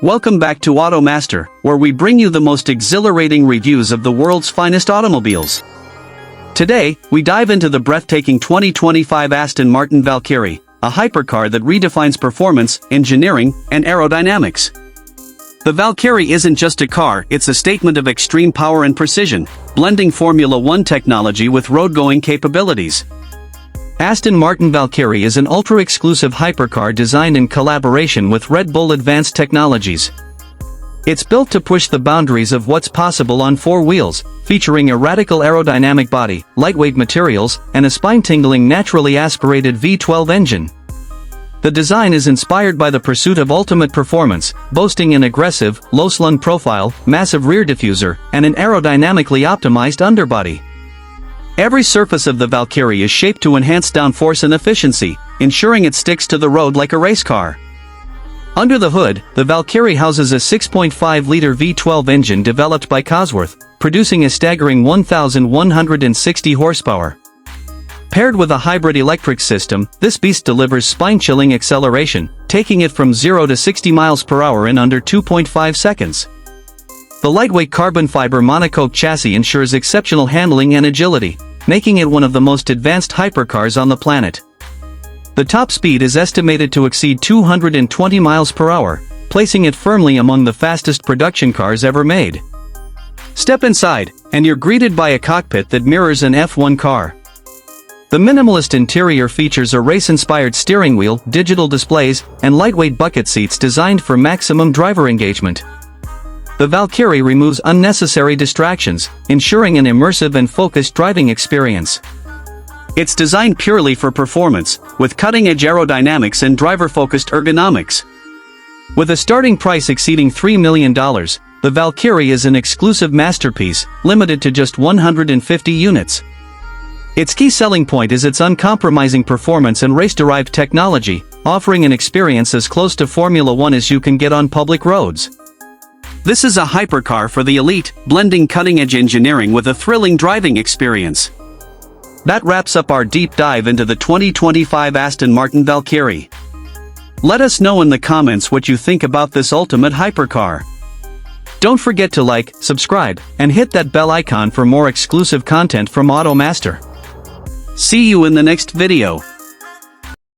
Welcome back to AutoMaster, where we bring you the most exhilarating reviews of the world's finest automobiles. Today, we dive into the breathtaking 2025 Aston Martin Valkyrie, a hypercar that redefines performance, engineering, and aerodynamics. The Valkyrie isn't just a car, it's a statement of extreme power and precision, blending Formula One technology with road-going capabilities. Aston Martin Valkyrie is an ultra-exclusive hypercar designed in collaboration with Red Bull Advanced Technologies. It's built to push the boundaries of what's possible on four wheels, featuring a radical aerodynamic body, lightweight materials, and a spine-tingling naturally aspirated V12 engine. The design is inspired by the pursuit of ultimate performance, boasting an aggressive, low-slung profile, massive rear diffuser, and an aerodynamically optimized underbody. Every surface of the Valkyrie is shaped to enhance downforce and efficiency, ensuring it sticks to the road like a race car. Under the hood, the Valkyrie houses a 6.5-liter V12 engine developed by Cosworth, producing a staggering 1,160 horsepower. Paired with a hybrid electric system, this beast delivers spine-chilling acceleration, taking it from 0 to 60 miles per hour in under 2.5 seconds. The lightweight carbon fiber monocoque chassis ensures exceptional handling and agility, making it one of the most advanced hypercars on the planet. The top speed is estimated to exceed 220 miles per hour, placing it firmly among the fastest production cars ever made. Step inside, and you're greeted by a cockpit that mirrors an F1 car. The minimalist interior features a race-inspired steering wheel, digital displays, and lightweight bucket seats designed for maximum driver engagement. The Valkyrie removes unnecessary distractions, ensuring an immersive and focused driving experience. It's designed purely for performance, with cutting-edge aerodynamics and driver-focused ergonomics. With a starting price exceeding $3 million, the Valkyrie is an exclusive masterpiece, limited to just 150 units. Its key selling point is its uncompromising performance and race-derived technology, offering an experience as close to Formula One as you can get on public roads. This is a hypercar for the elite, blending cutting-edge engineering with a thrilling driving experience. That wraps up our deep dive into the 2025 Aston Martin Valkyrie. Let us know in the comments what you think about this ultimate hypercar. Don't forget to like, subscribe, and hit that bell icon for more exclusive content from AutoMaster. See you in the next video.